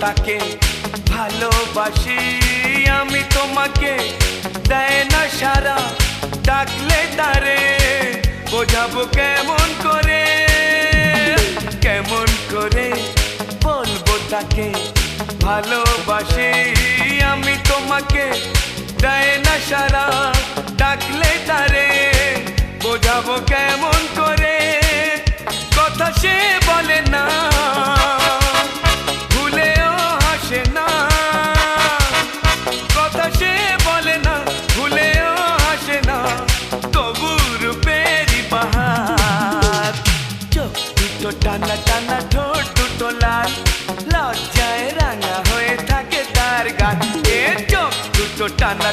তাকে ভালোবাসি আমি তোমাকে দেয় না সারা ডাকলে তারে বোঝাবো কেমন করে বলবো তাকে ভালোবাসি আমি তোমাকে দেয় না সারা ডাকলে তারে বোঝাবো কেমন করে কথা সে বলে না ভুলেও হাসে না কথা সে বলে না ভুলেও হাসে না তবু রূপেরই বাহার চোখ দুটো টানা টানা ঠোঁট দুটো লাল লজ্জায় রাঙা হয়ে থাকে তার গান এ চোখ দুটো টানা